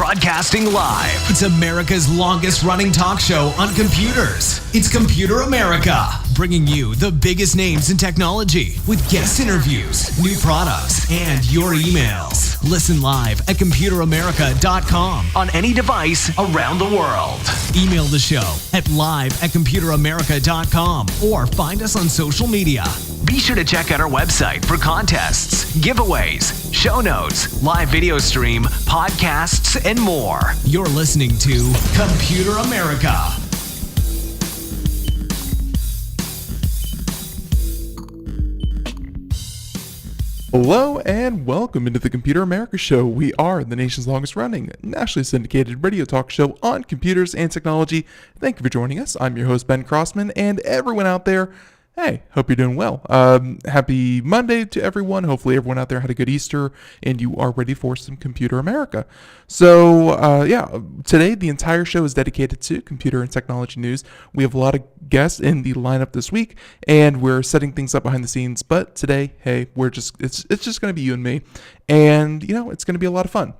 Broadcasting live. It's America's longest running talk show on computers. It's Computer America, bringing you the biggest names in technology with guest interviews, new products, and your emails. Listen live at computeramerica.com on any device around the world. Email the show at live@computeramerica.com or find us on social media. Be sure to check out our website for contests, giveaways, show notes, live video stream, podcasts, and more. You're listening to Computer America. Hello and welcome into the Computer America Show. We are the nation's longest running, nationally syndicated radio talk show on computers and technology. Thank you for joining us. I'm your host, Ben Crossman, and everyone out there, hey, hope you're doing well. Happy Monday to everyone. Hopefully everyone out there had a good Easter and you are ready for some Computer America. So, today the entire show is dedicated to computer and technology news. We have a lot of guests in the lineup this week and we're setting things up behind the scenes. But today, hey, it's just going to be you and me. And, it's going to be a lot of fun.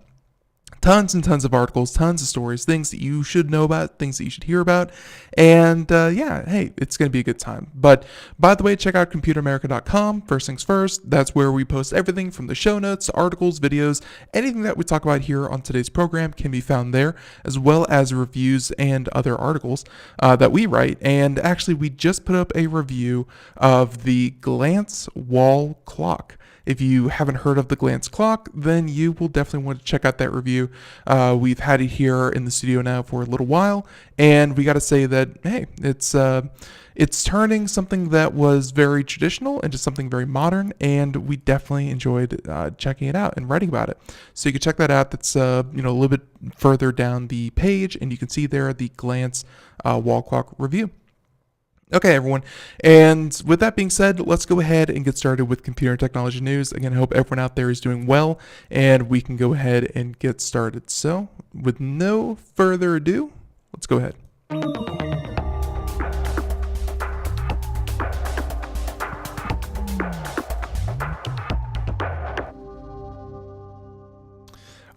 Tons and tons of articles, tons of stories, things that you should know about, things that you should hear about. And hey, it's going to be a good time. But by the way, check out computeramerica.com. First things first, that's where we post everything from the show notes, articles, videos, anything that we talk about here on today's program can be found there, as well as reviews and other articles that we write. And actually, we just put up a review of the Glance wall clock. If you haven't heard of the Glance clock, then you will definitely want to check out that review. We've had it here in the studio now for a little while, and we got to say that, hey, it's turning something that was very traditional into something very modern, and we definitely enjoyed checking it out and writing about it. So you can check that out. That's a little bit further down the page, and you can see there the Glance wall clock review. Okay, everyone. And with that being said, let's go ahead and get started with computer and technology news. Again, I hope everyone out there is doing well, and we can go ahead and get started. So, with no further ado, let's go ahead.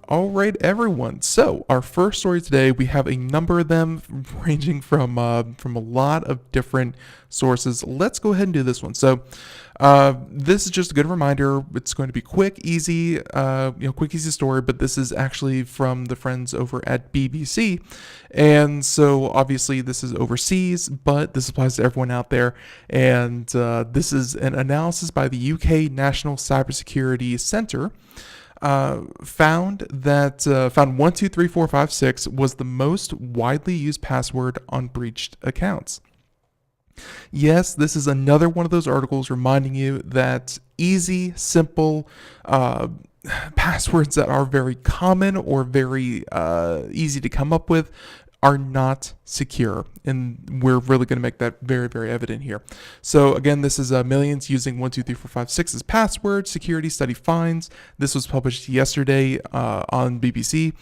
All right, everyone. So our first story today, we have a number of them ranging from a lot of different sources. Let's go ahead and do this one. So this is just a good reminder. It's going to be quick, easy, quick, easy story. But this is actually from the friends over at BBC, and so obviously this is overseas, but this applies to everyone out there. And this is an analysis by the UK National Cybersecurity Centre. Found 123456 was the most widely used password on breached accounts. Yes, this is another one of those articles reminding you that easy, simple passwords that are very common or very easy to come up with are not secure, and we're really going to make that very, very evident here. So again, this is millions using 123456 as password. Security study finds. This was published yesterday on BBC,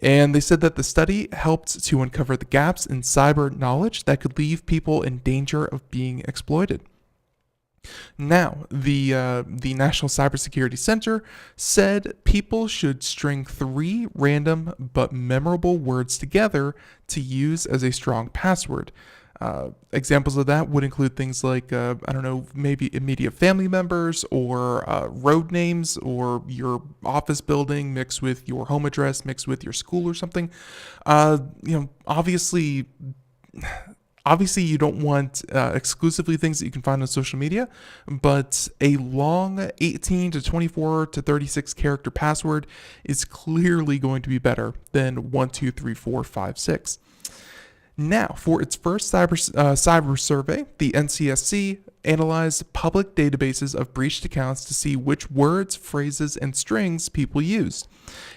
and they said that the study helped to uncover the gaps in cyber knowledge that could leave people in danger of being exploited. Now, the National Cybersecurity Center said people should string 3 random but memorable words together to use as a strong password. Examples of that would include things like, maybe immediate family members or road names or your office building mixed with your home address, mixed with your school or something. Obviously, you don't want exclusively things that you can find on social media, but a long 18 to 24 to 36 character password is clearly going to be better than 123456. Now, for its first cyber survey, the NCSC analyzed public databases of breached accounts to see which words, phrases, and strings people used.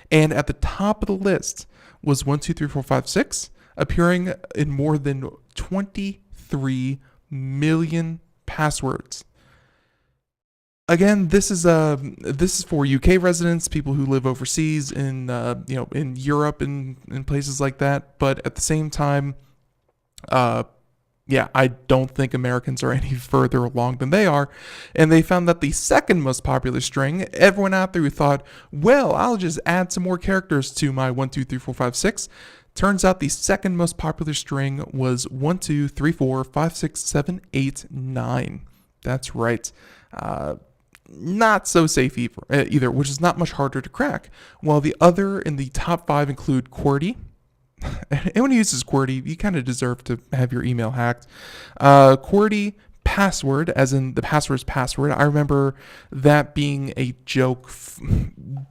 And at the top of the list was 123456, appearing in more than 23 million passwords. Again, this is for UK residents, people who live overseas in Europe and in places like that. But at the same time, yeah, I don't think Americans are any further along than they are. And they found that the second most popular string, everyone out there who thought, well, I'll just add some more characters to my 1, 2, 3, 4, 5, 6. Turns out the second most popular string was 1, 2, 3, 4, 5, 6, 7, 8, 9. That's right. Not so safe either, which is not much harder to crack. While the other in the top 5 include QWERTY. Anyone who uses QWERTY, you kind of deserve to have your email hacked. QWERTY password, as in the password's password. I remember that being a joke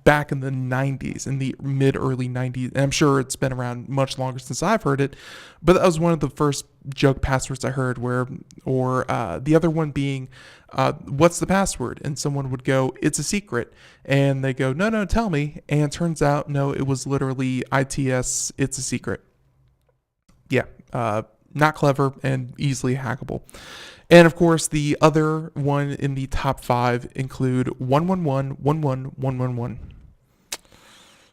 back in the 90s, in the mid-early 90s. And I'm sure it's been around much longer since I've heard it. But that was one of the first joke passwords I heard or the other one being, what's the password? And someone would go, it's a secret. And they go, no, tell me. And it turns out, no, it was literally ITS, it's a secret. Yeah, not clever and easily hackable. And of course, the other one in the top 5 include 111-111-111.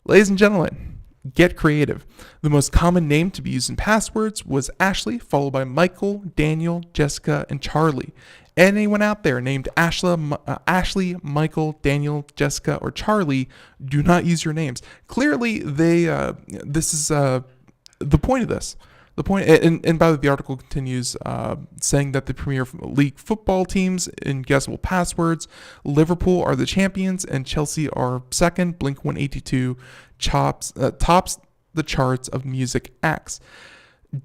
Ladies and gentlemen, get creative. The most common name to be used in passwords was Ashley, followed by Michael, Daniel, Jessica, and Charlie. Anyone out there named Ashley, Michael, Daniel, Jessica, or Charlie, do not use your names. Clearly, this is the point of this. The point, and by the way, the article continues saying that the Premier League football teams in guessable passwords, Liverpool are the champions and Chelsea are second. Blink-182 tops the charts of music acts.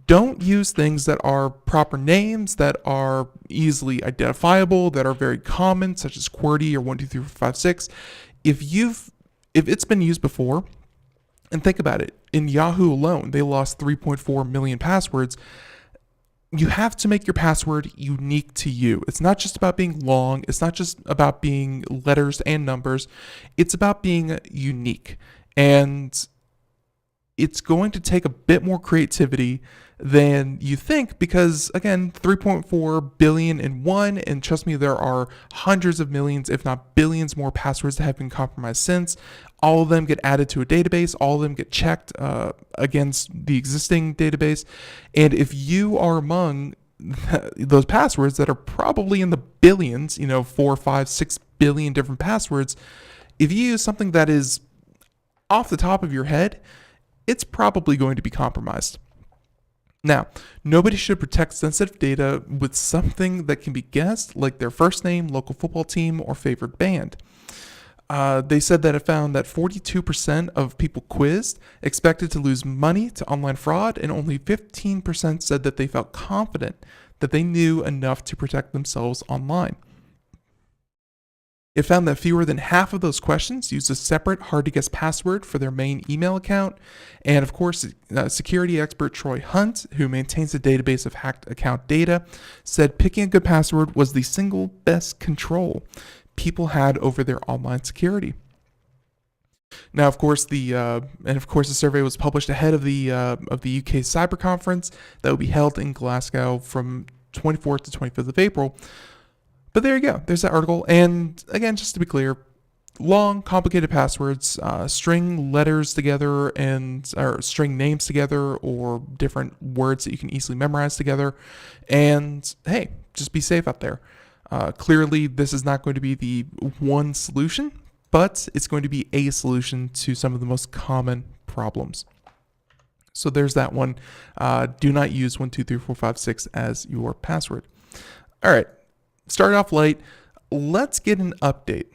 Don't use things that are proper names, that are easily identifiable, that are very common, such as QWERTY or 1, 2, 3, 4, 5, 6. If it's been used before, and think about it, in Yahoo alone, they lost 3.4 million passwords. You have to make your password unique to you. It's not just about being long. It's not just about being letters and numbers. It's about being unique. And it's going to take a bit more creativity than you think because, again, 3.4 billion in one, and trust me, there are hundreds of millions, if not billions more passwords that have been compromised since. All of them get added to a database. All of them get checked against the existing database. And if you are among those passwords that are probably in the billions, 4, 5, 6 billion different passwords, if you use something that is off the top of your head, it's probably going to be compromised. Now, nobody should protect sensitive data with something that can be guessed, like their first name, local football team, or favorite band. They said that it found that 42% of people quizzed expected to lose money to online fraud, and only 15% said that they felt confident that they knew enough to protect themselves online. It found that fewer than half of those questions used a separate, hard-to-guess password for their main email account. And of course, security expert Troy Hunt, who maintains a database of hacked account data, said picking a good password was the single best control people had over their online security. Now, of course, the survey was published ahead of the UK Cyber Conference that will be held in Glasgow from 24th to 25th of April. But there you go. There's that article. And again, just to be clear, long, complicated passwords, string letters together or string names together, or different words that you can easily memorize together. And hey, just be safe out there. Clearly, this is not going to be the one solution, but it's going to be a solution to some of the most common problems. So there's that one. Do not use 1, 2, 3, 4, 5, 6 as your password. All right. Start off light. Let's get an update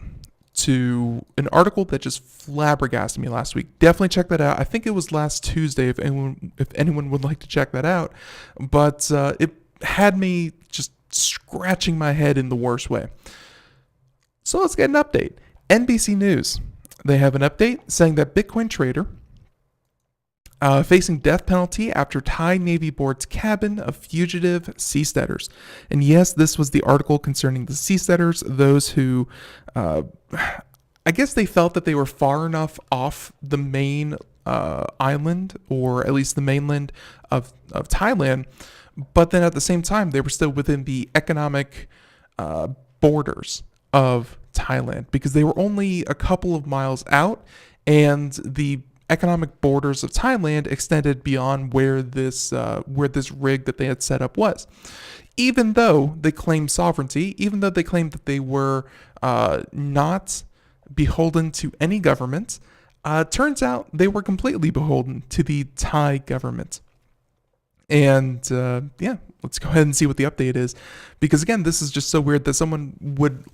to an article that just flabbergasted me last week. Definitely check that out. I think it was last Tuesday if anyone would like to check that out. But it had me just scratching my head in the worst way. So let's get an update. NBC News. They have an update saying that Bitcoin trader facing death penalty after Thai Navy boards cabin of fugitive seasteaders. And yes, this was the article concerning the seasteaders, those who, I guess they felt that they were far enough off the main island, or at least the mainland of Thailand, but then at the same time, they were still within the economic borders of Thailand, because they were only a couple of miles out, and the economic borders of Thailand extended beyond where this rig that they had set up was. Even though they claimed sovereignty, even though they claimed that they were not beholden to any government, turns out they were completely beholden to the Thai government. And yeah, let's go ahead and see what the update is. Because again, this is just so weird that someone would...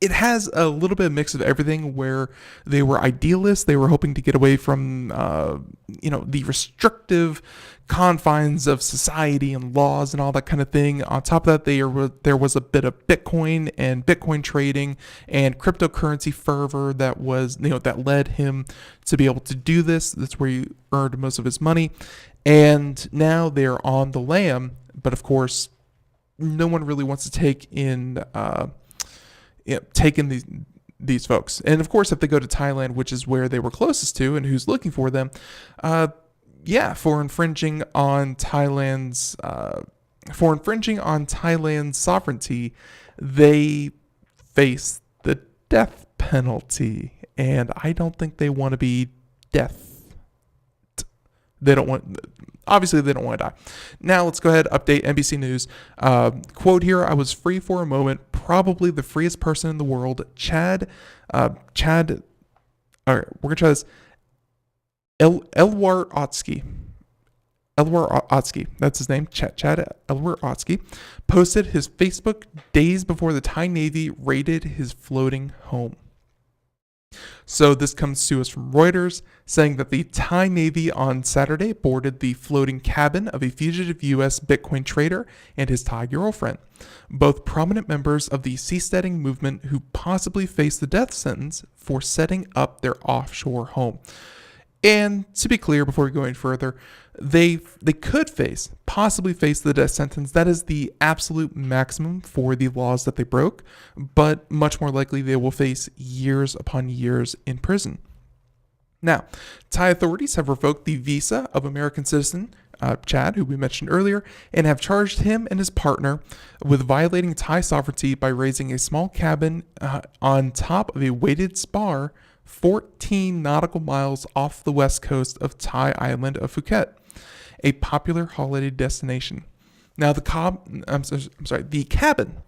It has a little bit of mix of everything where they were idealists. They were hoping to get away from, the restrictive confines of society and laws and all that kind of thing. On top of that, there was a bit of Bitcoin and Bitcoin trading and cryptocurrency fervor that that led him to be able to do this. That's where he earned most of his money. And now they're on the lam. But of course, no one really wants to take in these folks. And of course, if they go to Thailand, which is where they were closest to and who's looking for them, for infringing on Thailand's sovereignty, they face the death penalty. And I don't think they want to be obviously they don't want to die. Now let's go ahead, update NBC News. Quote here, I was free for a moment, probably the freest person in the world. Chad, all right, we're going to try this. Elwar Otsky, that's his name, Chad Elwar Otsky, posted his Facebook days before the Thai Navy raided his floating home. So this comes to us from Reuters, saying that the Thai Navy on Saturday boarded the floating cabin of a fugitive U.S. Bitcoin trader and his Thai girlfriend, both prominent members of the seasteading movement who possibly face the death sentence for setting up their offshore home. And to be clear, before we go any further, they could possibly face the death sentence. That is the absolute maximum for the laws that they broke, but much more likely they will face years upon years in prison. Now, Thai authorities have revoked the visa of American citizen Chad, who we mentioned earlier, and have charged him and his partner with violating Thai sovereignty by raising a small cabin on top of a weighted spar 14 nautical miles off the west coast of Thai island of Phuket, a popular holiday destination. Now, the cabin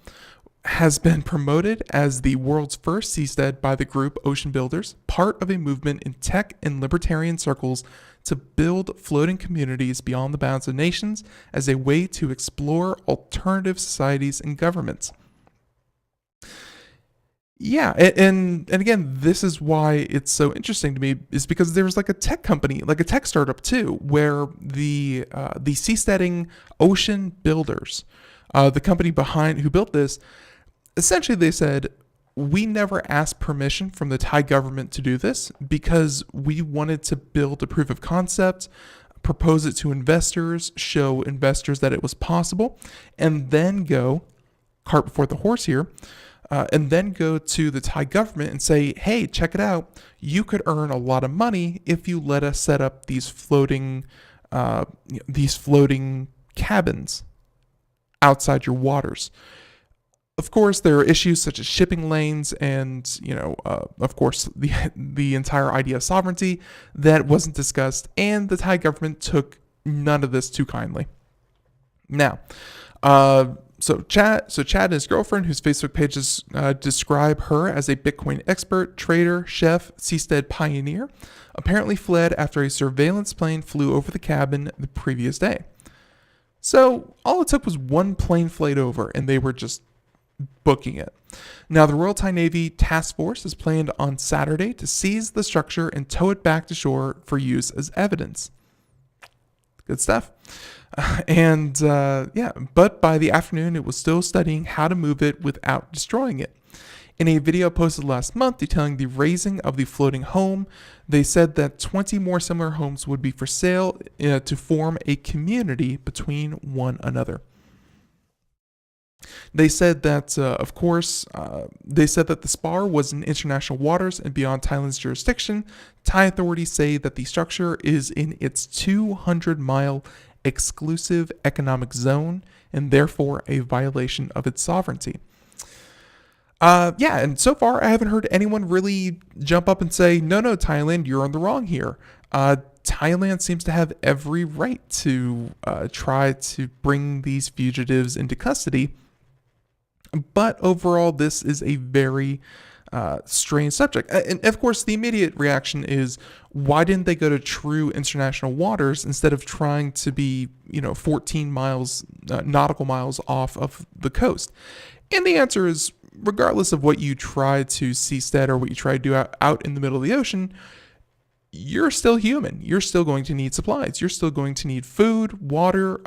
has been promoted as the world's first seastead by the group Ocean Builders, part of a movement in tech and libertarian circles to build floating communities beyond the bounds of nations as a way to explore alternative societies and governments. Yeah, and again, this is why it's so interesting to me, is because there's like a tech company, like a tech startup too, where the seasteading Ocean Builders, the company who built this, essentially they said, we never asked permission from the Thai government to do this because we wanted to build a proof of concept, propose it to investors, show investors that it was possible, and then go, cart before the horse here, and then go to the Thai government and say, hey, check it out. You could earn a lot of money if you let us set up these floating cabins outside your waters. Of course, there are issues such as shipping lanes and, of course, the entire idea of sovereignty that wasn't discussed, and the Thai government took none of this too kindly. Now, So Chad and his girlfriend, whose Facebook pages describe her as a Bitcoin expert, trader, chef, seastead pioneer, apparently fled after a surveillance plane flew over the cabin the previous day. So all it took was one plane flight over, and they were just booking it. Now, the Royal Thai Navy Task Force is planned on Saturday to seize the structure and tow it back to shore for use as evidence. Good stuff. But by the afternoon, it was still studying how to move it without destroying it. In a video posted last month detailing the raising of the floating home, they said that 20 more similar homes would be for sale to form a community between one another. They said that, the spar was in international waters and beyond Thailand's jurisdiction. Thai authorities say that the structure is in its 200-mile exclusive economic zone and therefore a violation of its sovereignty. Yeah, and so far I haven't heard anyone really jump up and say, no, Thailand, you're on the wrong here. Thailand seems to have every right to try to bring these fugitives into custody. But overall, this is a very strange subject. And of course, the immediate reaction is, why didn't they go to true international waters instead of trying to be, 14 miles, nautical miles off of the coast? And the answer is, regardless of what you try to seastead or what you try to do out in the middle of the ocean, you're still human. You're still going to need supplies. You're still going to need food, water,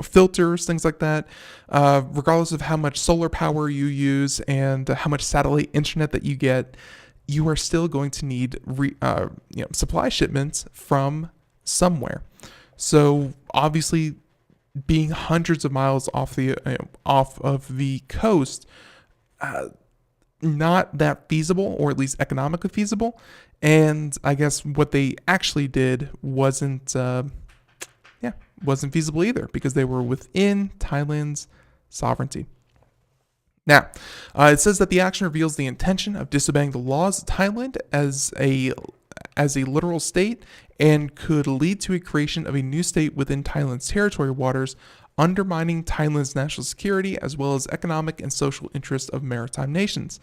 filters, things like that. Regardless of how much solar power you use and how much satellite internet that you get, you are still going to need supply shipments from somewhere. So obviously, being hundreds of miles off of the coast, not that feasible, or at least economically feasible. And I guess what they actually did wasn't feasible either, because they were within Thailand's sovereignty. Now, it says that the action reveals the intention of disobeying the laws of Thailand as a literal state, and could lead to a creation of a new state within Thailand's territorial waters, undermining Thailand's national security as well as economic and social interests of maritime nations.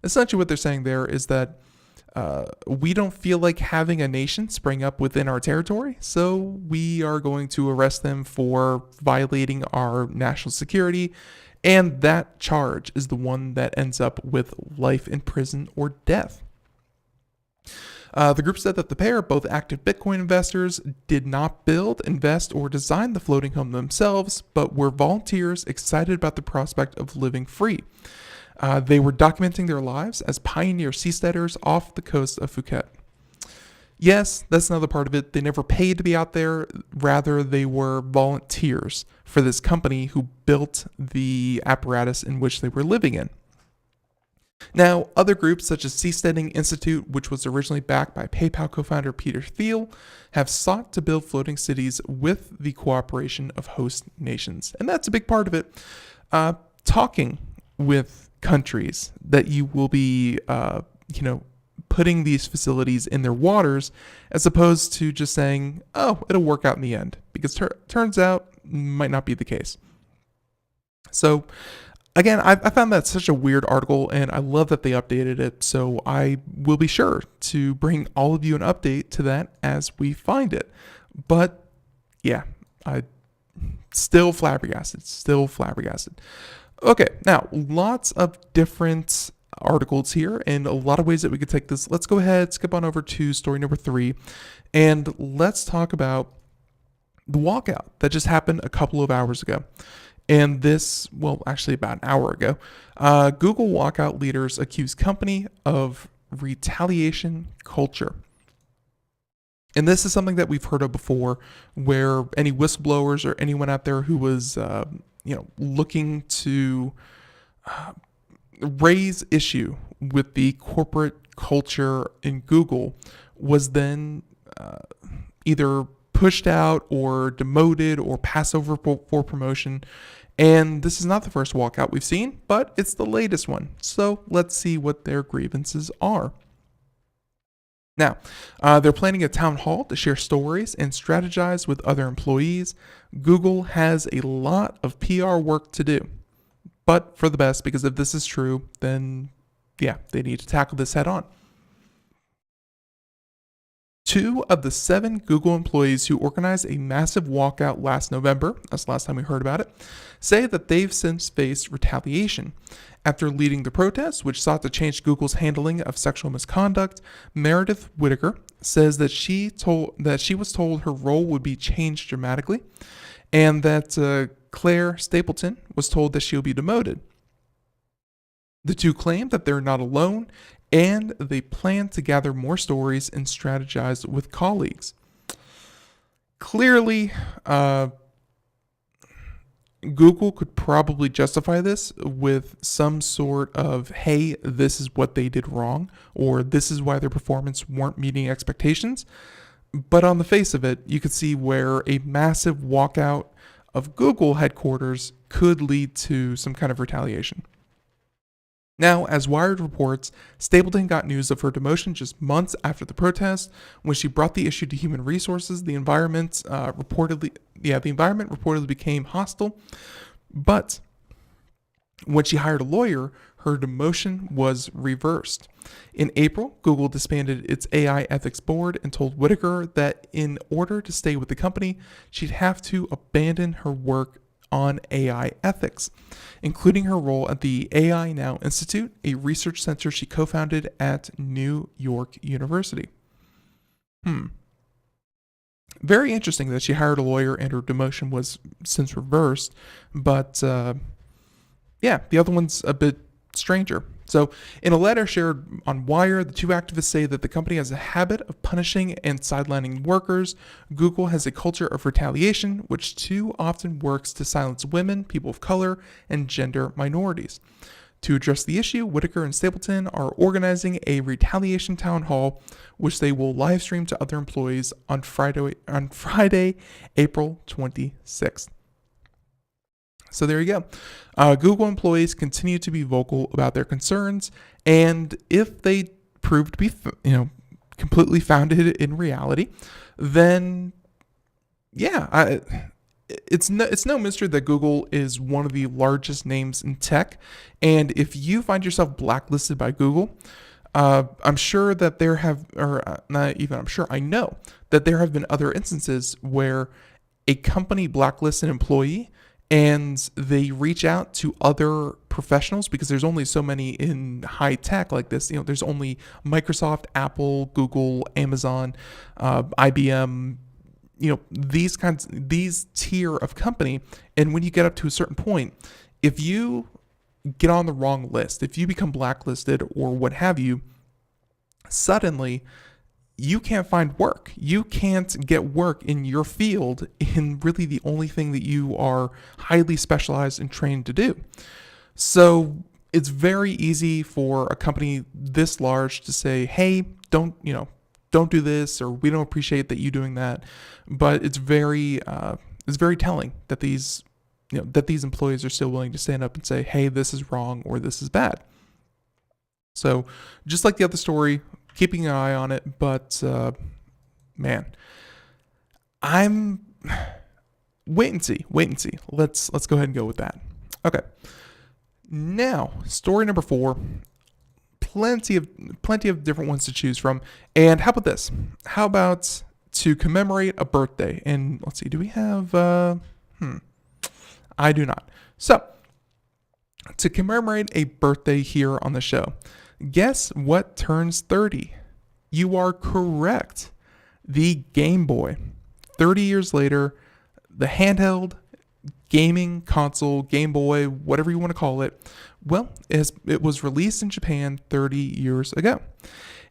Essentially what they're saying there is that we don't feel like having a nation spring up within our territory, so we are going to arrest them for violating our national security, and that charge is the one that ends up with life in prison or death. The group said that the pair, both active Bitcoin investors, did not build, invest, or design the floating home themselves, but were volunteers excited about the prospect of living free. They were documenting their lives as pioneer seasteaders off the coast of Phuket. Yes, that's another part of it. They never paid to be out there. Rather, they were volunteers for this company who built the apparatus in which they were living in. Now, other groups such as Seasteading Institute, which was originally backed by PayPal co-founder Peter Thiel, have sought to build floating cities with the cooperation of host nations. And that's a big part of it. Talking with countries that you will be, putting these facilities in their waters, as opposed to just saying, oh, it'll work out in the end. Because turns out, might not be the case. So, again, I found that such a weird article, and I love that they updated it, so I will be sure to bring all of you an update to that as we find it. But, yeah, I still flabbergasted. Okay, now, lots of different articles here, and a lot of ways that we could take this. Let's go ahead, skip on over to story number 3, and let's talk about the walkout that just happened a couple of hours ago. And this, actually about an hour ago, Google Walkout leaders accuse company of retaliation culture. And this is something that we've heard of before, where any whistleblowers or anyone out there who was, looking to raise issue with the corporate culture in Google was then either pushed out or demoted or passed over for promotion. And this is not the first walkout we've seen, but it's the latest one. So let's see what their grievances are. Now, they're planning a town hall to share stories and strategize with other employees. Google has a lot of PR work to do, but for the best, because if this is true, then yeah, they need to tackle this head on. 2 of the 7 Google employees who organized a massive walkout last November, that's the last time we heard about it, say that they've since faced retaliation. After leading the protests, which sought to change Google's handling of sexual misconduct, Meredith Whitaker says that she was told her role would be changed dramatically, and that Claire Stapleton was told that she'll be demoted. The 2 claim that they're not alone, and they plan to gather more stories and strategize with colleagues. Clearly, Google could probably justify this with some sort of, hey, this is what they did wrong, or this is why their performance weren't meeting expectations. But on the face of it, you could see where a massive walkout of Google headquarters could lead to some kind of retaliation. Now, as Wired reports, Stapleton got news of her demotion just months after the protest. When she brought the issue to human resources, the environment reportedly became hostile. But when she hired a lawyer, her demotion was reversed. In April, Google disbanded its AI ethics board and told Whitaker that in order to stay with the company, she'd have to abandon her work on AI ethics, including her role at the AI Now Institute, a research center she co-founded at New York University. Very interesting that she hired a lawyer and her demotion was since reversed, but the other one's a bit stranger. So, in a letter shared on Wire, the two activists say that the company has a habit of punishing and sidelining workers. Google has a culture of retaliation, which too often works to silence women, people of color, and gender minorities. To address the issue, Whitaker and Stapleton are organizing a retaliation town hall, which they will live stream to other employees on Friday, April 26th. So there you go. Google employees continue to be vocal about their concerns, and if they prove to be, completely founded in reality, then it's no mystery that Google is one of the largest names in tech, and if you find yourself blacklisted by Google, I'm sure that there have, or not even I'm sure, I know that there have been other instances where a company blacklists an employee and they reach out to other professionals because there's only so many in high tech like this. There's only Microsoft, Apple, Google, Amazon, IBM, these tier of company. And when you get up to a certain point, if you get on the wrong list, if you become blacklisted or what have you, suddenly you can't find work. You can't get work in your field in really the only thing that you are highly specialized and trained to do. So it's very easy for a company this large to say, hey, don't do this, or we don't appreciate that you doing that. But it's very telling that these employees are still willing to stand up and say, hey, this is wrong or this is bad. So just like the other story, keeping an eye on it, but man, I'm wait and see. Let's go ahead and go with that. Okay. Now, story number 4. Plenty of different ones to choose from. And how about this? How about to commemorate a birthday? And let's see, do we have I do not. So, to commemorate a birthday here on the show, guess what turns 30? You are correct. The Game Boy. 30 years later, the handheld gaming console, Game Boy, whatever you want to call it, well, it was released in Japan 30 years ago.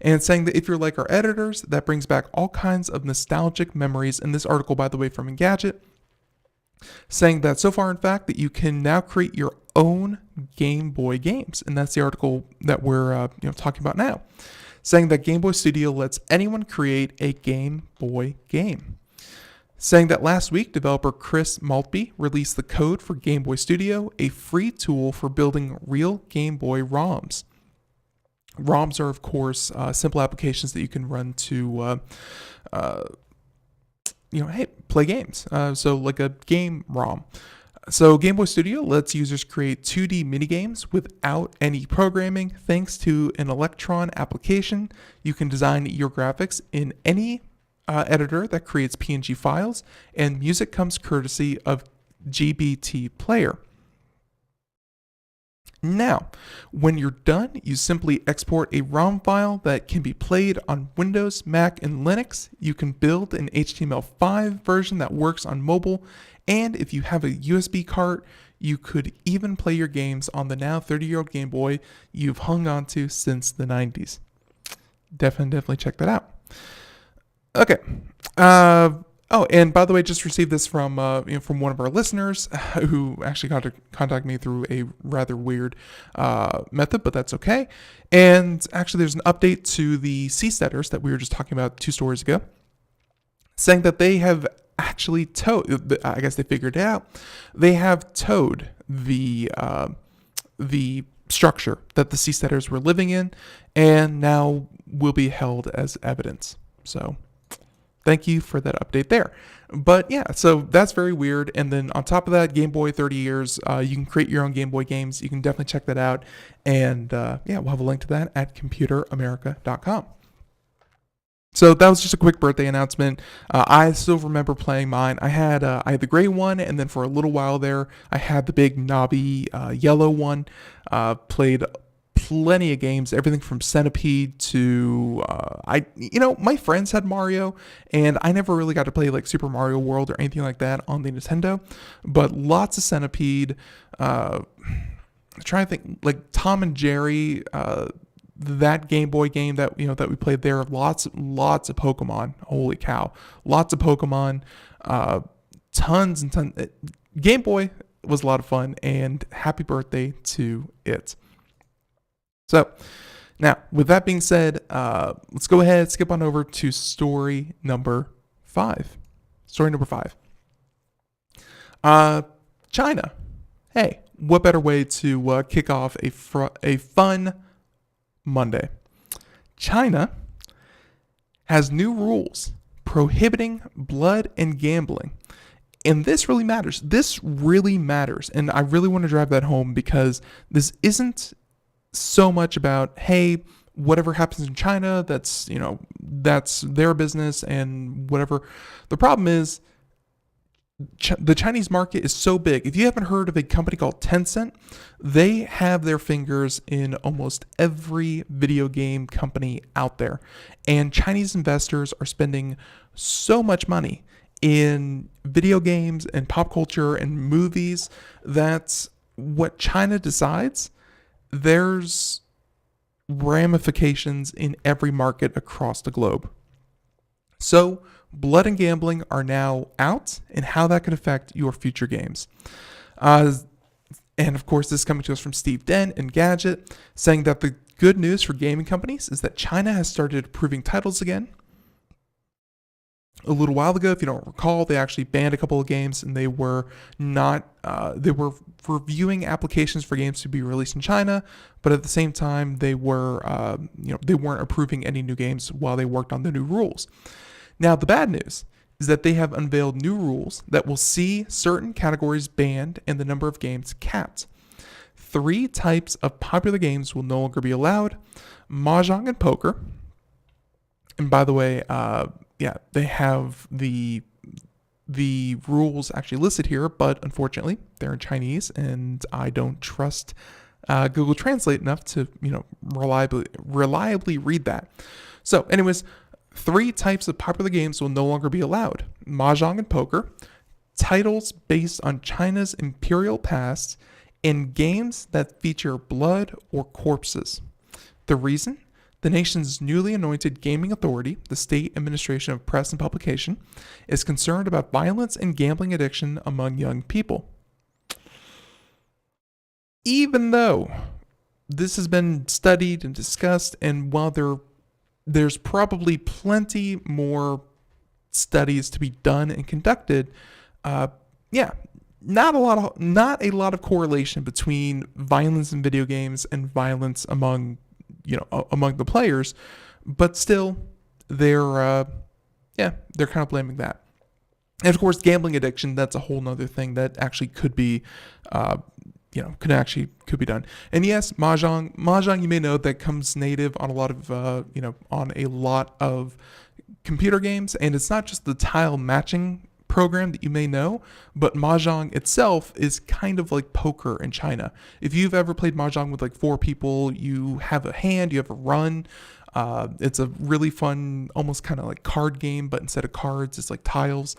And saying that if you're like our editors, that brings back all kinds of nostalgic memories. In this article, by the way, from Engadget, saying that so far, in fact, that you can now create your own Game Boy games. And that's the article that we're talking about now. Saying that Game Boy Studio lets anyone create a Game Boy game. Saying that last week, developer Chris Maltby released the code for Game Boy Studio, a free tool for building real Game Boy ROMs. ROMs are, of course, simple applications that you can run to play games. So like a game ROM. So Game Boy Studio lets users create 2D minigames without any programming. Thanks to an Electron application, you can design your graphics in any editor that creates PNG files, and music comes courtesy of GBT Player. Now, when you're done, you simply export a ROM file that can be played on Windows, Mac, and Linux. You can build an HTML5 version that works on mobile, and if you have a USB card, you could even play your games on the now 30-year-old Game Boy you've hung on to since the 90s. Definitely check that out. Okay. And by the way, just received this from one of our listeners who actually contacted me through a rather weird method, but that's okay. And actually, there's an update to the Seasteaders that we were just talking about 2 stories ago, saying that they have actually towed. I guess they figured it out. They have towed the structure that the seasteaders were living in, and now will be held as evidence. So thank you for that update there. But yeah, so that's very weird. And then on top of that, Game Boy 30 years, you can create your own Game Boy games. You can definitely check that out. And yeah, we'll have a link to that at computeramerica.com. So that was just a quick birthday announcement. I still remember playing mine. I had the gray one, and then for a little while there, I had the big knobby yellow one. Played plenty of games, everything from Centipede to my friends had Mario, and I never really got to play like Super Mario World or anything like that on the Nintendo. But lots of Centipede. I'm trying to think, like Tom and Jerry. That Game Boy game that we played there, lots of Pokemon. Holy cow, lots of Pokemon, tons and tons. Game Boy was a lot of fun, and happy birthday to it. So now, with that being said, let's go ahead, skip on over to story number 5. Story number 5. China. Hey, what better way to kick off a fun Monday? China has new rules prohibiting blood and gambling. And this really matters. And I really want to drive that home, because this isn't so much about, hey, whatever happens in China, that's their business and whatever. The problem is, the Chinese market is so big. If you haven't heard of a company called Tencent, they have their fingers in almost every video game company out there. And Chinese investors are spending so much money in video games and pop culture and movies that what China decides, there's ramifications in every market across the globe. So blood and gambling are now out, and how that could affect your future games. And of course, this is coming to us from Steve Dent and Gadget, saying that the good news for gaming companies is that China has started approving titles again. A little while ago, if you don't recall, they actually banned a couple of games, and they were reviewing applications for games to be released in China, but at the same time, they weren't approving any new games while they worked on the new rules. Now, the bad news is that they have unveiled new rules that will see certain categories banned and the number of games capped. 3 types of popular games will no longer be allowed: Mahjong and poker. And by the way, they have the rules actually listed here, but unfortunately, they're in Chinese, and I don't trust Google Translate enough to reliably read that. So, anyways, 3 types of popular games will no longer be allowed: Mahjong and poker, titles based on China's imperial past, and games that feature blood or corpses. The reason? The nation's newly anointed gaming authority, the State Administration of Press and Publication, is concerned about violence and gambling addiction among young people. Even though this has been studied and discussed, and while there's probably plenty more studies to be done and conducted, not a lot of correlation between violence in video games and violence among the players, but still they're kind of blaming that. And of course, gambling addiction, that's a whole nother thing that actually could be could be done. And yes, Mahjong, you may know that comes native on a lot of computer games, and it's not just the tile matching program that you may know, but Mahjong itself is kind of like poker in China. If you've ever played Mahjong with like 4 people, you have a hand, you have a run. It's a really fun, almost kind of like card game, but instead of cards, it's like tiles.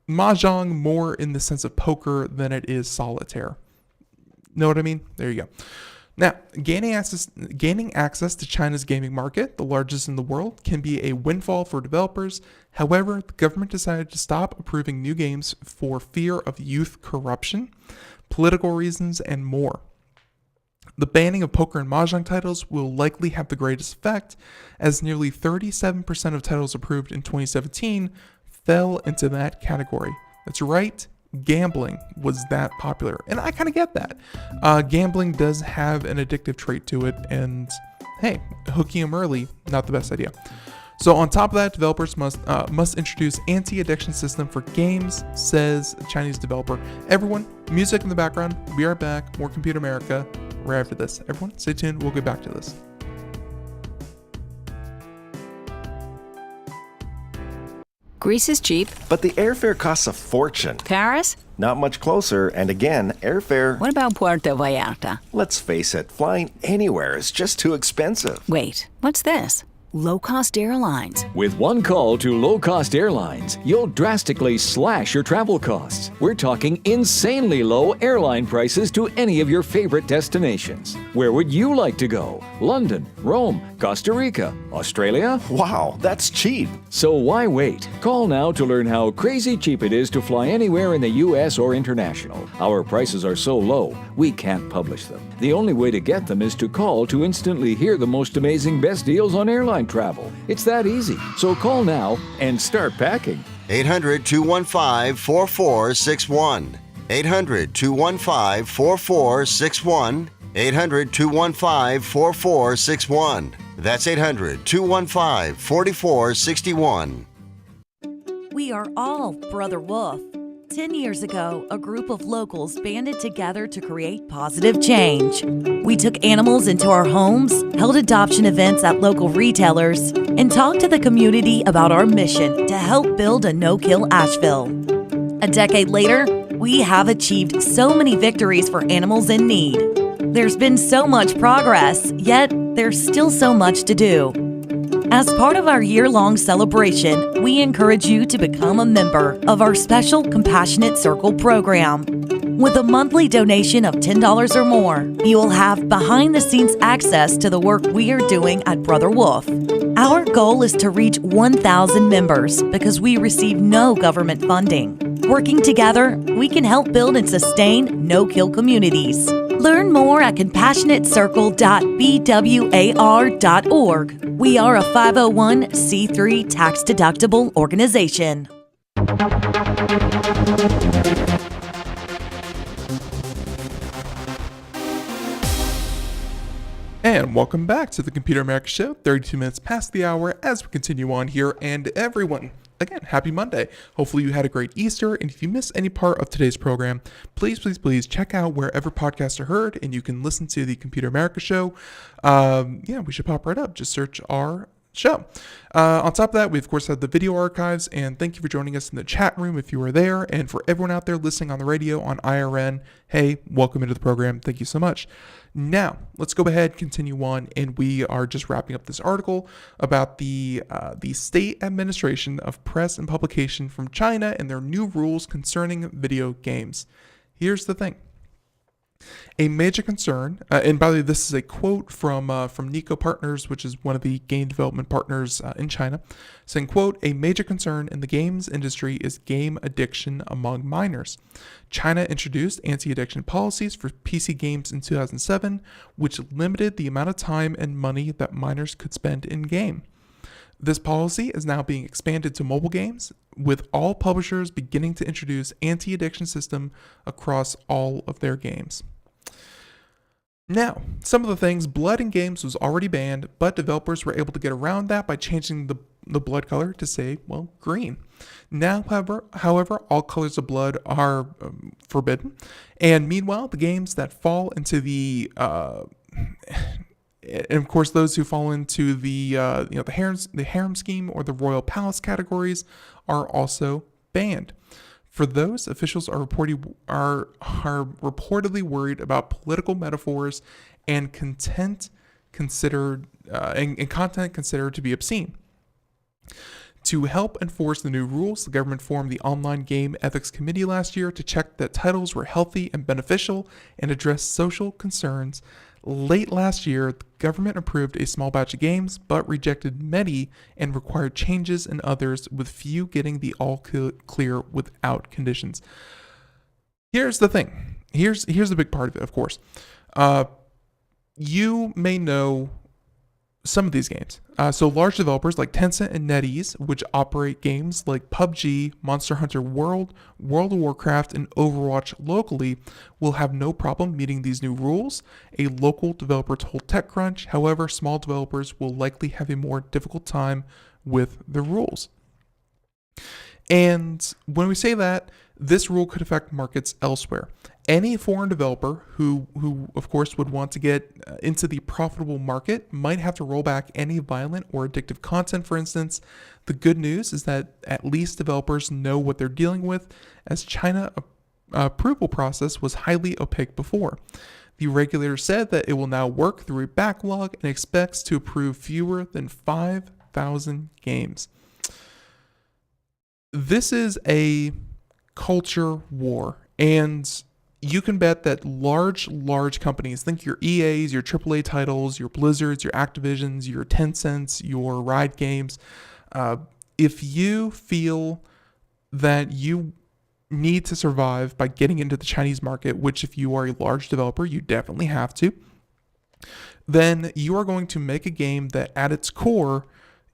Mahjong more in the sense of poker than it is solitaire. Know what I mean? There you go. Now, gaining access to China's gaming market, the largest in the world, can be a windfall for developers. However, the government decided to stop approving new games for fear of youth corruption, political reasons, and more. The banning of poker and Mahjong titles will likely have the greatest effect, as nearly 37% of titles approved in 2017 fell into that category. That's right, gambling was that popular. And I kind of get that. Gambling does have an addictive trait to it, and hey, hooking them early, not the best idea. So on top of that, developers must introduce anti-addiction system for games, says a Chinese developer. Everyone, music in the background. Be right back. More Computer America right after this. Everyone, stay tuned. We'll get back to this. Greece is cheap. But the airfare costs a fortune. Paris? Not much closer, and again, airfare... What about Puerto Vallarta? Let's face it, flying anywhere is just too expensive. Wait, what's this? Low-cost airlines. With one call to low-cost airlines, you'll drastically slash your travel costs. We're talking insanely low airline prices to any of your favorite destinations. Where would you like to go? London, Rome, Costa Rica, Australia? Wow, that's cheap. So why wait? Call now to learn how crazy cheap it is to fly anywhere in the U.S. or international. Our prices are so low, we can't publish them. The only way to get them is to call to instantly hear the most amazing best deals on airline travel. It's that easy. So call now and start packing. 800-215-4461. 800-215-4461. 800-215-4461. That's 800-215-4461. We are all Brother Wolf. 10 years ago, a group of locals banded together to create positive change. We took animals into our homes, held adoption events at local retailers, and talked to the community about our mission to help build a no-kill Asheville. A decade later, we have achieved so many victories for animals in need. There's been so much progress, yet there's still so much to do. As part of our year-long celebration, we encourage you to become a member of our special Compassionate Circle program. With a monthly donation of $10 or more, you will have behind-the-scenes access to the work we are doing at Brother Wolf. Our goal is to reach 1,000 members because we receive no government funding. Working together, we can help build and sustain no-kill communities. Learn more at compassionatecircle.bwar.org. We are a 501c3 tax-deductible organization. And welcome back to the Computer America Show, 32 minutes past the hour as we continue on here. And everyone, again, happy Monday. Hopefully you had a great Easter. And if you missed any part of today's program, please check out wherever podcasts are heard and you can listen to the Computer America Show. We should pop right up. Just search our show. On top of that, we of course have the video archives, and thank you for joining us in the chat room if you were there. And for everyone out there listening on the radio on IRN, hey, welcome into the program. Thank you so much. Now, let's go ahead, continue on, and we are just wrapping up this article about the State Administration of Press and Publication from China and their new rules concerning video games. Here's the thing. A major concern, and by the way, this is a quote from Nico Partners, which is one of the game development partners in China, saying, quote, "A major concern in the games industry is game addiction among minors. China introduced anti-addiction policies for PC games in 2007, which limited the amount of time and money that minors could spend in-game. This policy is now being expanded to mobile games, with all publishers beginning to introduce anti-addiction system across all of their games." Now, some of the things, blood in games was already banned, but developers were able to get around that by changing the blood color to say, well, green. Now, however, all colors of blood are forbidden. And meanwhile, the games that fall into the and of course, those who fall into the harem scheme or the royal palace categories are also banned. For those, officials are reportedly worried about political metaphors and content considered to be obscene. To help enforce the new rules, the government formed the Online Game Ethics Committee last year to check that titles were healthy and beneficial and address social concerns. Late last year, the government approved a small batch of games, but rejected many and required changes in others, with few getting the all clear without conditions. Here's the thing. Here's the big part of it, of course. You may know some of these games. So large developers like Tencent and NetEase, which operate games like PUBG, Monster Hunter World, World of Warcraft, and Overwatch locally, will have no problem meeting these new rules, a local developer told TechCrunch. However, small developers will likely have a more difficult time with the rules. And when we say that, this rule could affect markets elsewhere. Any foreign developer who of course would want to get into the profitable market might have to roll back any violent or addictive content, for instance. The good news is that at least developers know what they're dealing with, as China approval process was highly opaque before. The regulator said that it will now work through a backlog and expects to approve fewer than 5,000 games. This is a culture war, and you can bet that large companies, think your EAs, your AAA titles, your Blizzards, your Activisions, your Tencents, your Riot Games, if you feel that you need to survive by getting into the Chinese market, which if you are a large developer, you definitely have to, then you are going to make a game that at its core,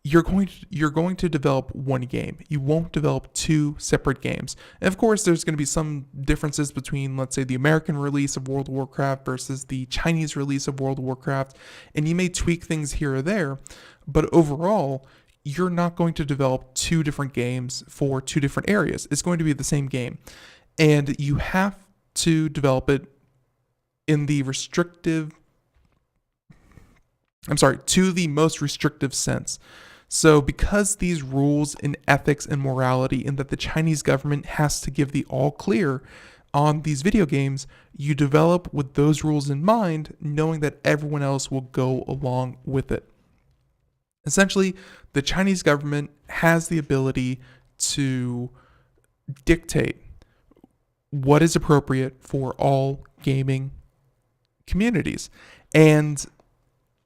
you're going to develop one game. You won't develop two separate games. And of course, there's going to be some differences between, let's say, the American release of World of Warcraft versus the Chinese release of World of Warcraft. And you may tweak things here or there, but overall, you're not going to develop two different games for two different areas. It's going to be the same game. And you have to develop it in the to the most restrictive sense. So because these rules in ethics and morality, and that the Chinese government has to give the all clear on these video games, you develop with those rules in mind, knowing that everyone else will go along with it. Essentially, the Chinese government has the ability to dictate what is appropriate for all gaming communities. And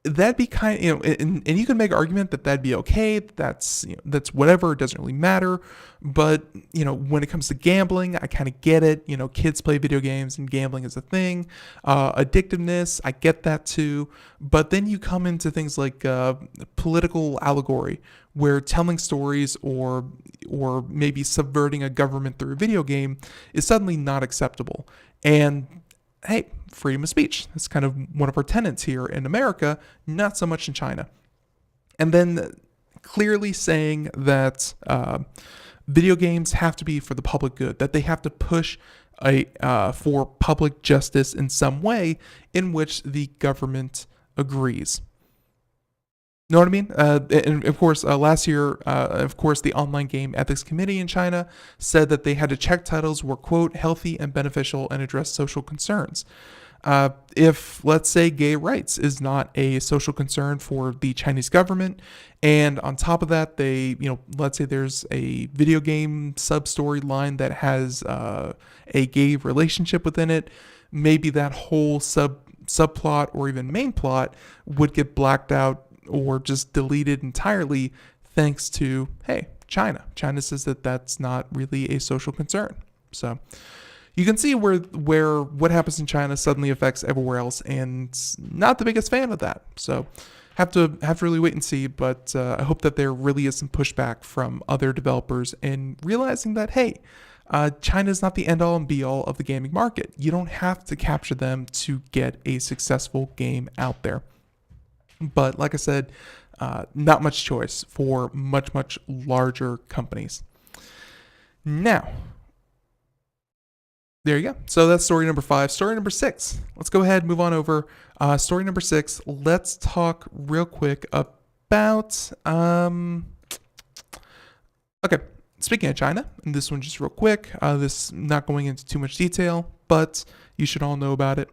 that'd be kind of, and you can make an argument that that'd be okay. That's whatever. It doesn't really matter. But, when it comes to gambling, I kind of get it. Kids play video games and gambling is a thing. Addictiveness, I get that too. But then you come into things like political allegory, where telling stories or maybe subverting a government through a video game is suddenly not acceptable. And hey, freedom of speech. That's kind of one of our tenets here in America, not so much in China. And then clearly saying that video games have to be for the public good, that they have to push for public justice in some way in which the government agrees. Know what I mean? And of course, last year, the Online Game Ethics Committee in China said that they had to check titles were, quote, healthy and beneficial and address social concerns. If, let's say, gay rights is not a social concern for the Chinese government, and on top of that, they, let's say there's a video game sub-storyline that has a gay relationship within it, maybe that whole subplot or even main plot would get blacked out or just deleted entirely thanks to, hey, China. China says that that's not really a social concern. So you can see where what happens in China suddenly affects everywhere else, and not the biggest fan of that. So have to really wait and see, but I hope that there really is some pushback from other developers in realizing that, hey, China is not the end-all and be-all of the gaming market. You don't have to capture them to get a successful game out there. But like I said, not much choice for much larger companies. Now, there you go. So that's story number 5. Story number 6. Let's go ahead and move on over. Story number 6. Let's talk real quick about... Okay, speaking of China, and this one just real quick. This not going into too much detail, but you should all know about it.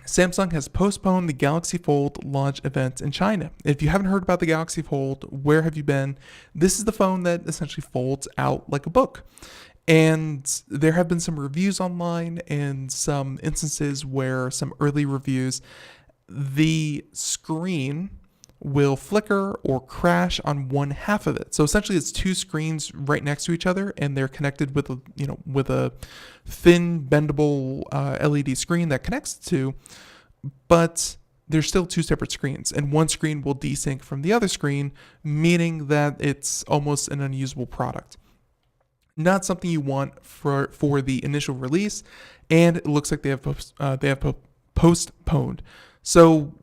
Samsung has postponed the Galaxy Fold launch event in China. If you haven't heard about the Galaxy Fold, where have you been? This is the phone that essentially folds out like a book. And there have been some reviews online and some instances where some early reviews, the screen will flicker or crash on one half of it. So essentially it's two screens right next to each other, and they're connected with a thin bendable LED screen that connects the two. But there's still two separate screens, and one screen will desync from the other screen, meaning that it's almost an unusable product. Not something you want for the initial release, and it looks like they have postponed. So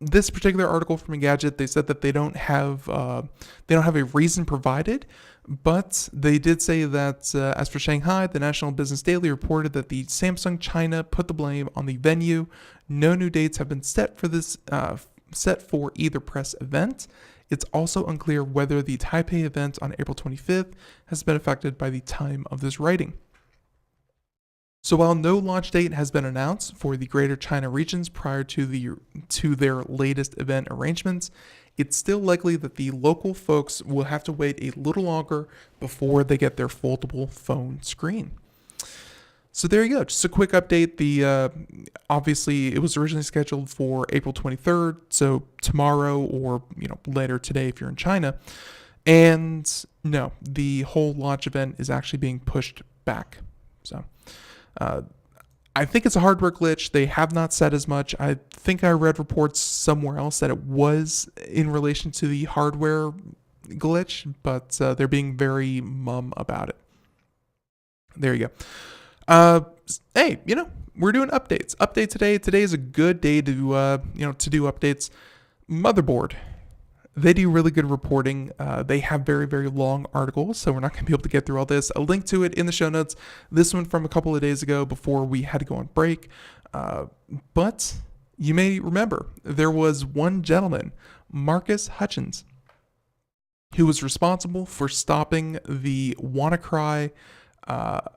this particular article from Engadget, they said that they don't have a reason provided, but they did say that as for Shanghai, the National Business Daily reported that the Samsung China put the blame on the venue. No new dates have been set for either press event. It's also unclear whether the Taipei event on April 25th has been affected by the time of this writing. So while no launch date has been announced for the Greater China regions prior to their latest event arrangements, it's still likely that the local folks will have to wait a little longer before they get their foldable phone screen. So there you go. Just a quick update. Obviously it was originally scheduled for April 23rd, so tomorrow or later today if you're in China. And no, the whole launch event is actually being pushed back. So I think it's a hardware glitch. They have not said as much. I think I read reports somewhere else that it was in relation to the hardware glitch, but they're being very mum about it. There you go. Hey, we're doing updates. Update today. Today is a good day to do updates. Motherboard. They do really good reporting. They have very, very long articles, so we're not going to be able to get through all this. A link to it in the show notes. This one from a couple of days ago before we had to go on break. But you may remember there was one gentleman, Marcus Hutchins, who was responsible for stopping the WannaCry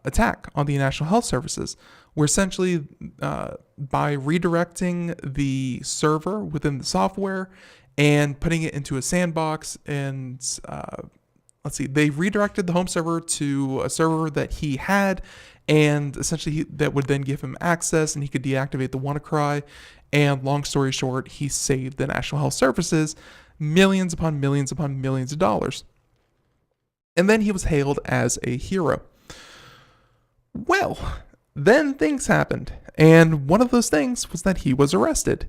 attack on the National Health Services, where essentially by redirecting the server within the software and putting it into a sandbox, and they redirected the home server to a server that he had, and essentially that would then give him access, and he could deactivate the WannaCry. And long story short, he saved the National Health Services millions upon millions upon millions of dollars. And then he was hailed as a hero. Well, then things happened, and one of those things was that he was arrested.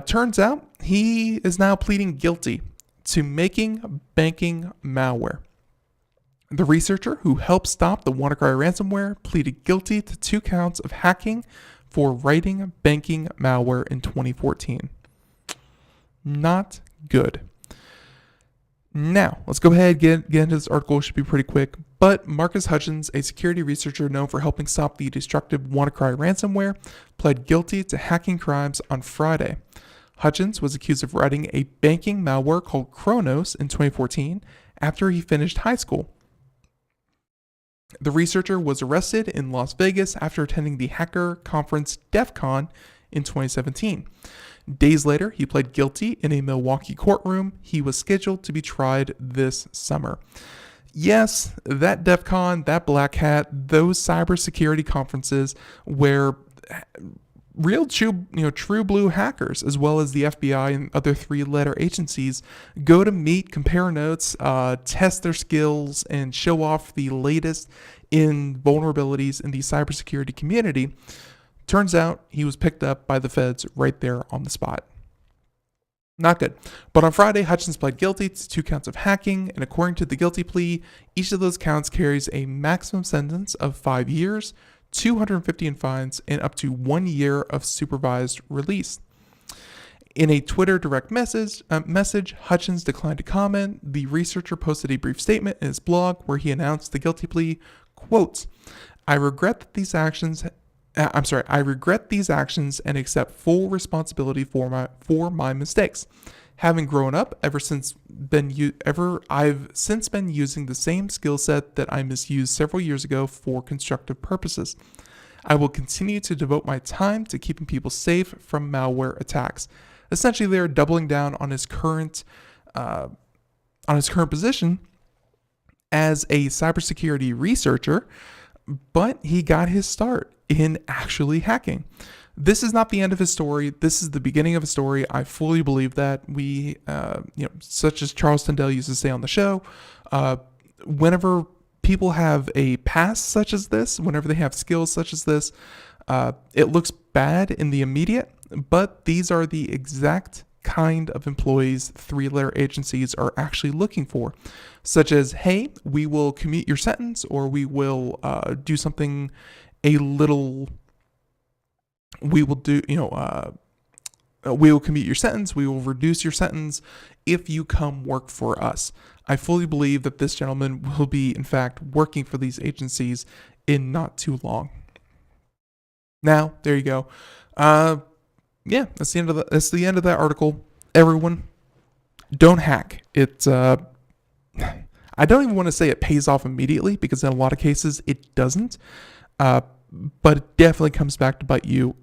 Turns out he is now pleading guilty to making banking malware. The researcher who helped stop the WannaCry ransomware pleaded guilty to 2 counts of hacking for writing banking malware in 2014. Not good. Now, let's go ahead and get into this article. It should be pretty quick. But Marcus Hutchins, a security researcher known for helping stop the destructive WannaCry ransomware, pled guilty to hacking crimes on Friday. Hutchins was accused of writing a banking malware called Kronos in 2014 after he finished high school. The researcher was arrested in Las Vegas after attending the hacker conference DEF CON in 2017. Days later, he pled guilty in a Milwaukee courtroom. He was scheduled to be tried this summer. Yes, that DEF CON, that Black Hat, those cybersecurity conferences where real true blue hackers, as well as the FBI and other 3-letter agencies, go to meet, compare notes, test their skills, and show off the latest in vulnerabilities in the cybersecurity community. Turns out he was picked up by the feds right there on the spot. Not good. But on Friday, Hutchins pled guilty to 2 counts of hacking, and according to the guilty plea, each of those counts carries a maximum sentence of 5 years, $250 in fines, and up to 1 year of supervised release. In a Twitter direct message, Hutchins declined to comment. The researcher posted a brief statement in his blog where he announced the guilty plea, quote, I regret these actions and accept full responsibility for my mistakes. Having grown up, I've since been using the same skill set that I misused several years ago for constructive purposes. I will continue to devote my time to keeping people safe from malware attacks. Essentially, they're doubling down on his current position as a cybersecurity researcher, but he got his start in actually hacking. This is not the end of his story. This is the beginning of a story. I fully believe that. We, such as Charles Tindall used to say on the show, whenever people have a past such as this, whenever they have skills such as this, it looks bad in the immediate, but these are the exact kind of employees three-letter agencies are actually looking for, such as, hey, we will commute your sentence, or we will do something a little, we will do, we will commute your sentence, we will reduce your sentence if you come work for us. I fully believe that this gentleman will be, in fact, working for these agencies in not too long. Now, there you go. Yeah, that's the end of that article. Everyone, don't hack. It's I don't even want to say it pays off immediately, because in a lot of cases it doesn't. But it definitely comes back to bite you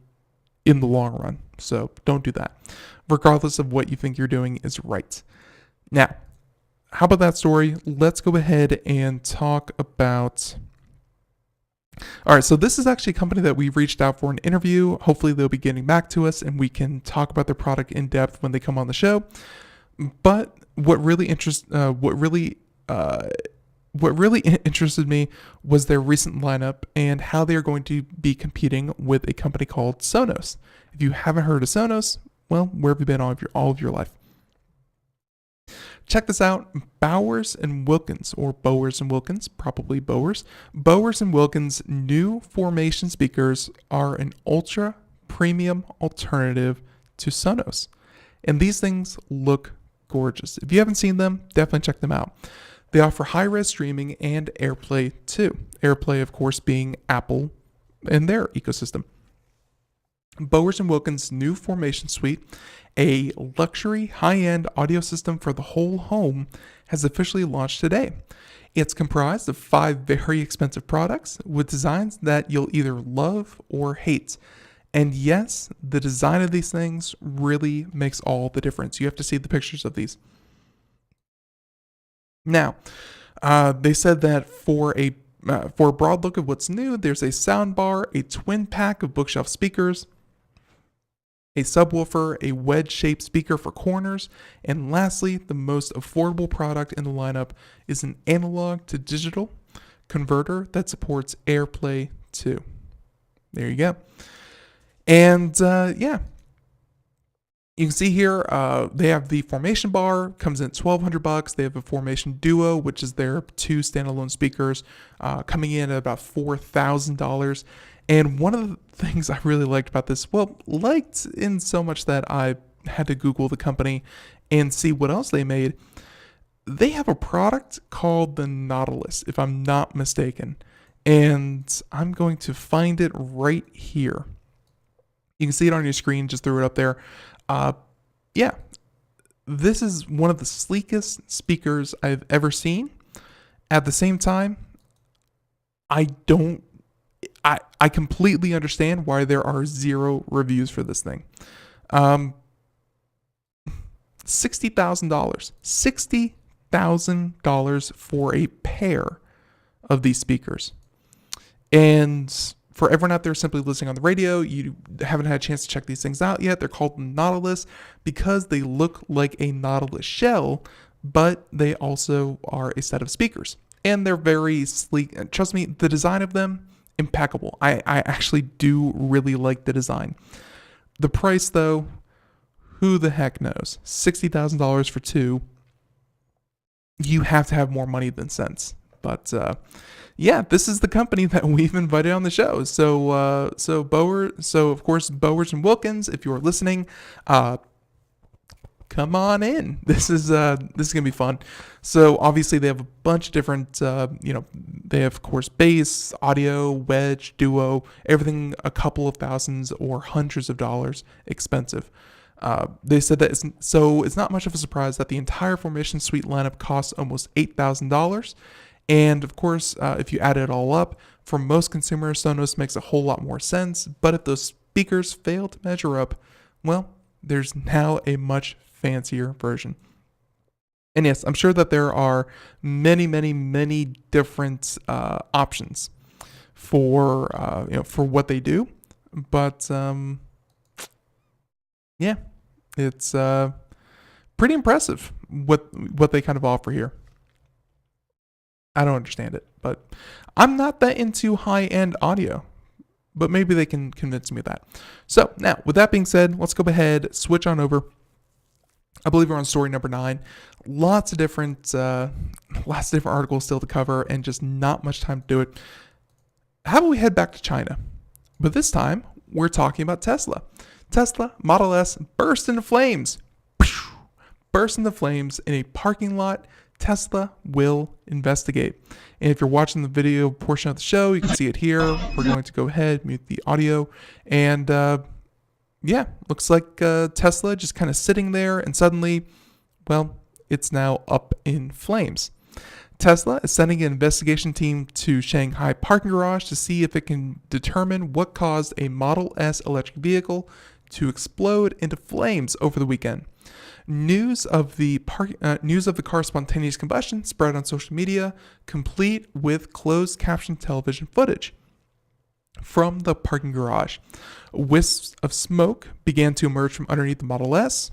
in the long run. So don't do that, regardless of what you think you're doing is right. Now, how about that story? Let's go ahead and talk about... All right, so this is actually a company that we reached out for an interview. Hopefully they'll be getting back to us and we can talk about their product in depth when they come on the show. But what really interested me was their recent lineup and how they are going to be competing with a company called Sonos. If you haven't heard of Sonos, well, where have you been all of your life? Check this out. Bowers and Wilkins, or Bowers and Wilkins, probably Bowers. Bowers and Wilkins' new formation speakers are an ultra premium alternative to Sonos. And these things look gorgeous. If you haven't seen them, definitely check them out. They offer high-res streaming and AirPlay too. AirPlay, of course, being Apple and their ecosystem. Bowers & Wilkins' new Formation Suite, a luxury high-end audio system for the whole home, has officially launched today. It's comprised of 5 very expensive products with designs that you'll either love or hate. And yes, the design of these things really makes all the difference. You have to see the pictures of these. Now, they said that for a broad look of what's new, there's a soundbar, a twin pack of bookshelf speakers, a subwoofer, a wedge-shaped speaker for corners, and lastly, the most affordable product in the lineup is an analog to digital converter that supports AirPlay 2. There you go. And yeah. You can see here, they have the Formation bar, comes in at $1,200. They have a Formation Duo, which is their 2 standalone speakers, coming in at about $4,000. And one of the things I really liked about this, well, liked in so much that I had to Google the company and see what else they made. They have a product called the Nautilus, if I'm not mistaken. And I'm going to find it right here. You can see it on your screen, just threw it up there. Yeah, this is one of the sleekest speakers I've ever seen. At the same time, I completely understand why there are 0 reviews for this thing. $60,000. $60,000 for a pair of these speakers. And for everyone out there simply listening on the radio, you haven't had a chance to check these things out yet. They're called Nautilus because they look like a Nautilus shell, but they also are a set of speakers. And they're very sleek. Trust me, the design of them, impeccable. I actually do really like the design. The price, though, who the heck knows? $60,000 for 2. You have to have more money than sense. But yeah, this is the company that we've invited on the show. So of course, Bowers and Wilkins, if you're listening, come on in. This is gonna be fun. So obviously they have a bunch of different, they have, of course, bass, audio, wedge, duo, everything a couple of thousands or hundreds of dollars expensive. They said that it's not much of a surprise that the entire Formation Suite lineup costs almost $8,000. And of course, if you add it all up, for most consumers, Sonos makes a whole lot more sense. But if those speakers fail to measure up, well, there's now a much fancier version. And yes, I'm sure that there are many, many, many different options for what they do. But yeah, it's pretty impressive what they kind of offer here. I don't understand it, but I'm not that into high-end audio. but maybe they can convince me of that. So now, with that being said, let's go ahead, switch on over. I believe we're on story number 9. Lots of different articles still to cover, and just not much time to do it. How about we head back to China? But this time, we're talking about Tesla. Tesla Model S burst into flames. Burst into flames in a parking lot. Tesla will investigate. And if you're watching the video portion of the show, you can see it here. We're going to go ahead, mute the audio. And looks like Tesla just kind of sitting there, and suddenly, well, it's now up in flames. Tesla is sending an investigation team to Shanghai parking garage to see if it can determine what caused a Model S electric vehicle to explode into flames over the weekend. News of the car's spontaneous combustion spread on social media, complete with closed caption television footage from the parking garage. Wisps of smoke began to emerge from underneath the Model S.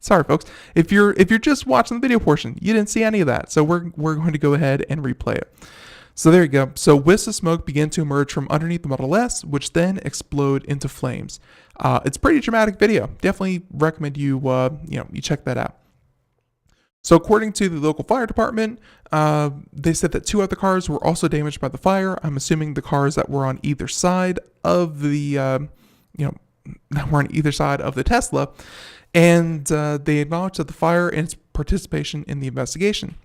Sorry, folks. If you're just watching the video portion, you didn't see any of that. So we're going to go ahead and replay it. So there you go. So wisps of smoke began to emerge from underneath the Model S, which then explode into flames. It's a pretty dramatic video. Definitely recommend you check that out. So according to the local fire department, they said that 2 other cars were also damaged by the fire. I'm assuming the cars that were on either side of the Tesla, and they acknowledged that the fire and its participation in the investigation.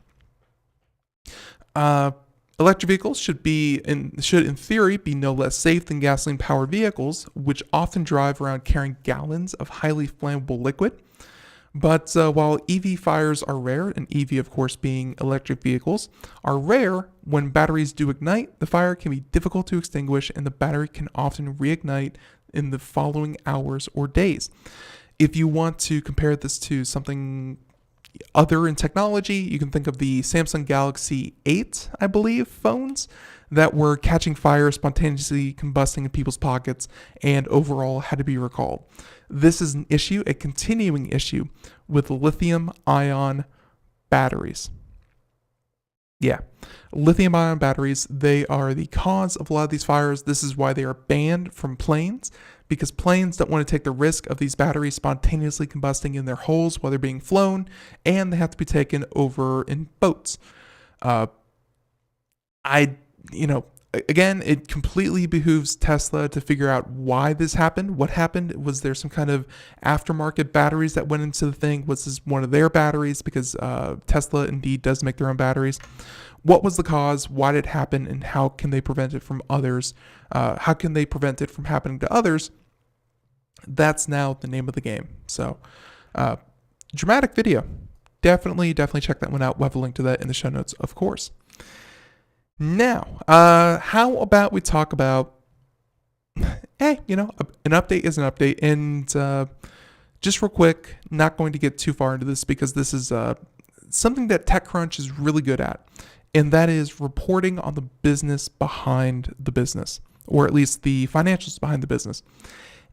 Electric vehicles should in theory be no less safe than gasoline-powered vehicles, which often drive around carrying gallons of highly flammable liquid. But while EV fires are rare, and EV, of course, being electric vehicles, are rare, when batteries do ignite, the fire can be difficult to extinguish, and the battery can often reignite in the following hours or days. If you want to compare this to something other in technology, you can think of the Samsung Galaxy 8, I believe, phones that were catching fire, spontaneously combusting in people's pockets, and overall had to be recalled. This is an issue, a continuing issue, with lithium-ion batteries. Yeah, lithium-ion batteries, they are the cause of a lot of these fires. This is why they are banned from planes, because planes don't want to take the risk of these batteries spontaneously combusting in their hulls while they're being flown, and they have to be taken over in boats. Again, it completely behooves Tesla to figure out why this happened. What happened? Was there some kind of aftermarket batteries that went into the thing? Was this one of their batteries? Because Tesla indeed does make their own batteries. What was the cause? Why did it happen? And how can they prevent it from others? How can they prevent it from happening to others? That's now the name of the game. So, dramatic video. Definitely check that one out. We'll have a link to that in the show notes, of course. Now, how about we talk about, an update is an update. And just real quick, not going to get too far into this because this is something that TechCrunch is really good at. And that is reporting on the business behind the business, or at least the financials behind the business.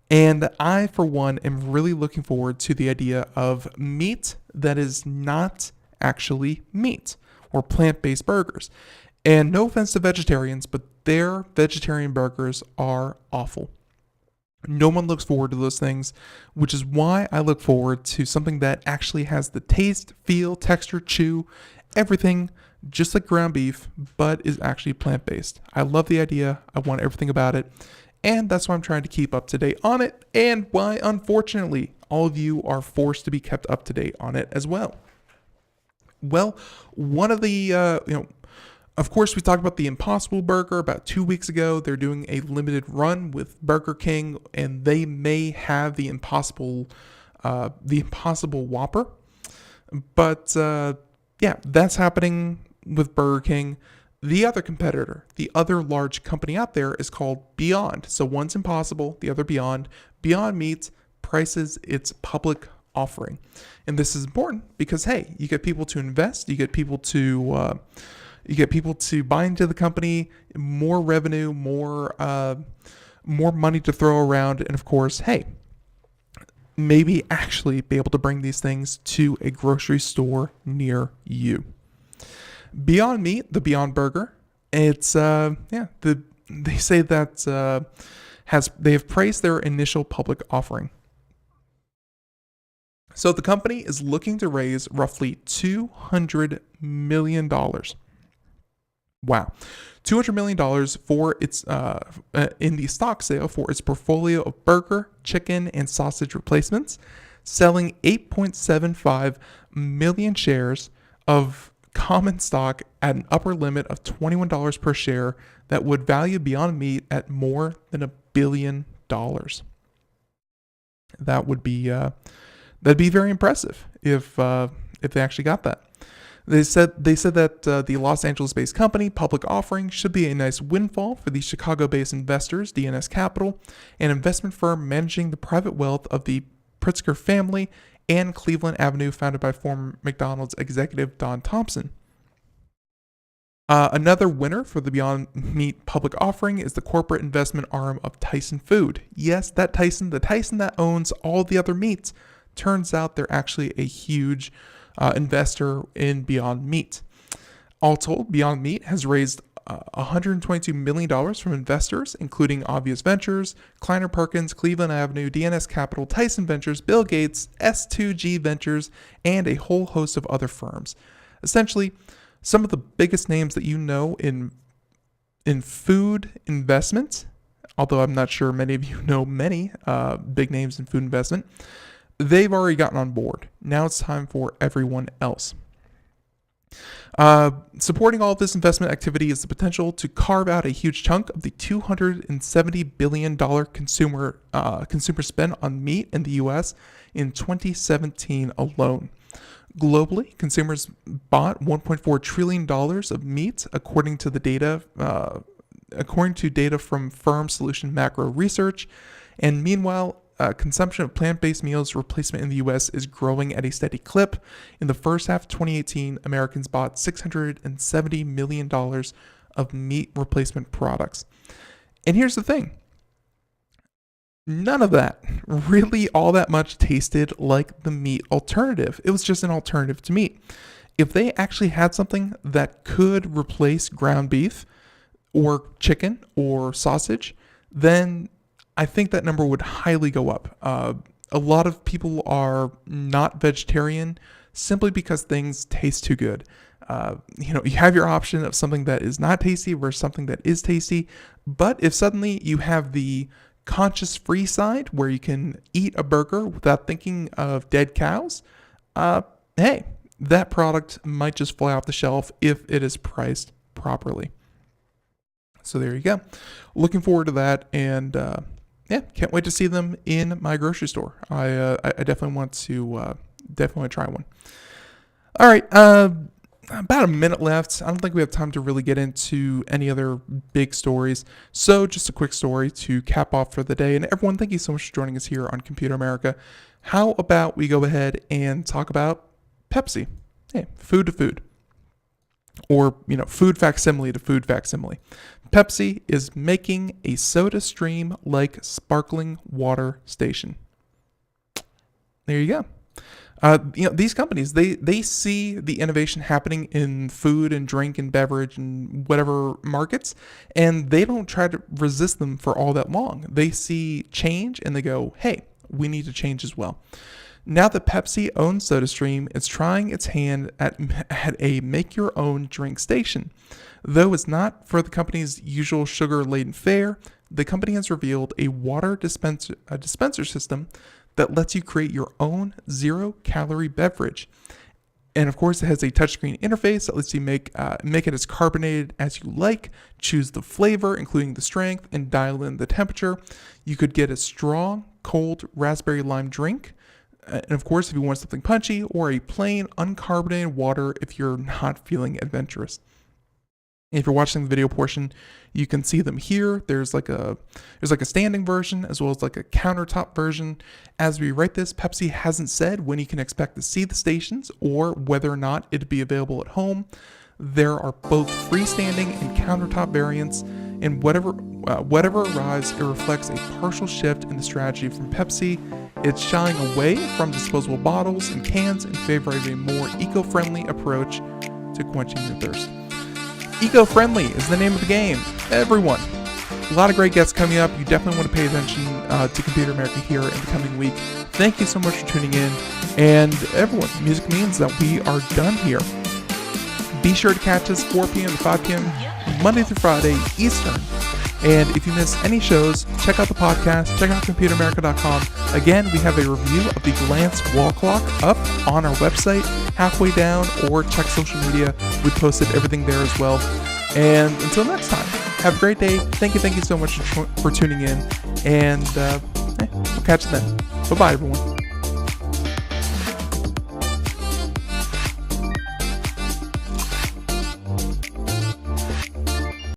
And I, for one, am really looking forward to the idea of meat that is not actually meat, or plant-based burgers. And no offense to vegetarians, but their vegetarian burgers are awful. No one looks forward to those things, which is why I look forward to something that actually has the taste, feel, texture, chew, everything, just like ground beef, but is actually plant-based. I love the idea. I want everything about it. And that's why I'm trying to keep up to date on it, and why, unfortunately, all of you are forced to be kept up to date on it as well. Well, one of the, of course, we talked about the Impossible Burger about 2 weeks ago. They're doing a limited run with Burger King, and they may have the Impossible Whopper. But that's happening with Burger King. The other competitor, the other large company out there is called Beyond. So one's Impossible, the other Beyond. Beyond Meat prices its public offering. And this is important because, hey, you get people to invest, you get people to buy into the company, more revenue, more money to throw around, and of course, hey, maybe actually be able to bring these things to a grocery store near you. Beyond Meat, the Beyond Burger, it's the they say that they have praised their initial public offering. So the company is looking to raise roughly $200 million. Wow. $200 million for its in the stock sale for its portfolio of burger, chicken, and sausage replacements, selling 8.75 million shares of common stock at an upper limit of $21 per share that would value Beyond Meat at more than $1 billion. That would be that'd be very impressive if they actually got that. They said that the Los Angeles-based company public offering should be a nice windfall for the Chicago-based investors, DNS Capital, an investment firm managing the private wealth of the Pritzker family and Cleveland Avenue, founded by former McDonald's executive Don Thompson. Another winner for the Beyond Meat public offering is the corporate investment arm of Tyson Food. Yes, that Tyson, the Tyson that owns all the other meats. Turns out they're actually a huge investor in Beyond Meat. All told, Beyond Meat has raised $122 million from investors, including Obvious Ventures, Kleiner Perkins, Cleveland Avenue, DNS Capital, Tyson Ventures, Bill Gates, S2G Ventures, and a whole host of other firms. Essentially, some of the biggest names that you know in food investment, although I'm not sure many of you know many big names in food investment, they've already gotten on board. Now it's time for everyone else. Supporting all of this investment activity is the potential to carve out a huge chunk of the $270 billion consumer spend on meat in the U.S. in 2017 alone. Globally, consumers bought $1.4 trillion of meat, according to data from Firm Solution Macro Research. And meanwhile, consumption of plant-based meals replacement in the U.S. is growing at a steady clip. In the first half of 2018, Americans bought $670 million of meat replacement products. And here's the thing. None of that really all that much tasted like the meat alternative. It was just an alternative to meat. If they actually had something that could replace ground beef or chicken or sausage, then I think that number would highly go up. A lot of people are not vegetarian simply because things taste too good. You have your option of something that is not tasty versus something that is tasty. But if suddenly you have the conscious free side where you can eat a burger without thinking of dead cows, hey, that product might just fly off the shelf if it is priced properly. So there you go. Looking forward to that, and yeah, can't wait to see them in my grocery store. I definitely want to try one. All right, about a minute left. I don't think we have time to really get into any other big stories. So just a quick story to cap off for the day. And everyone, thank you so much for joining us here on Computer America. How about we go ahead and talk about Pepsi? Hey, food to food. Or, food facsimile to food facsimile. Pepsi is making a SodaStream-like sparkling water station. There you go. These companies, they see the innovation happening in food and drink and beverage and whatever markets, and they don't try to resist them for all that long. They see change and they go, hey, we need to change as well. Now that Pepsi owns SodaStream, it's trying its hand at a make-your-own drink station. Though it's not for the company's usual sugar-laden fare, the company has revealed a water dispenser system that lets you create your own zero-calorie beverage. And of course, it has a touchscreen interface that lets you make it as carbonated as you like, choose the flavor, including the strength, and dial in the temperature. You could get a strong, cold raspberry lime drink. And of course, if you want something punchy, or a plain uncarbonated water if you're not feeling adventurous. If you're watching the video portion, you can see them here. There's like a standing version as well as like a countertop version. As we write this, Pepsi hasn't said when you can expect to see the stations or whether or not it'd be available at home. There are both freestanding and countertop variants, and whatever arrives, it reflects a partial shift in the strategy from Pepsi. It's shying away from disposable bottles and cans in favor of a more eco-friendly approach to quenching your thirst. Eco-friendly is the name of the game. Everyone, a lot of great guests coming up. You definitely want to pay attention to Computer America here in the coming week. Thank you so much for tuning in. And everyone, music means that we are done here. Be sure to catch us 4 p.m. to 5 p.m. Monday through Friday Eastern. And if you miss any shows, check out the podcast, check out computeramerica.com. Again, we have a review of the Glance wall clock up on our website, halfway down, or check social media. We posted everything there as well. And until next time, have a great day. Thank you so much for tuning in. And we'll catch you then. Bye-bye, everyone.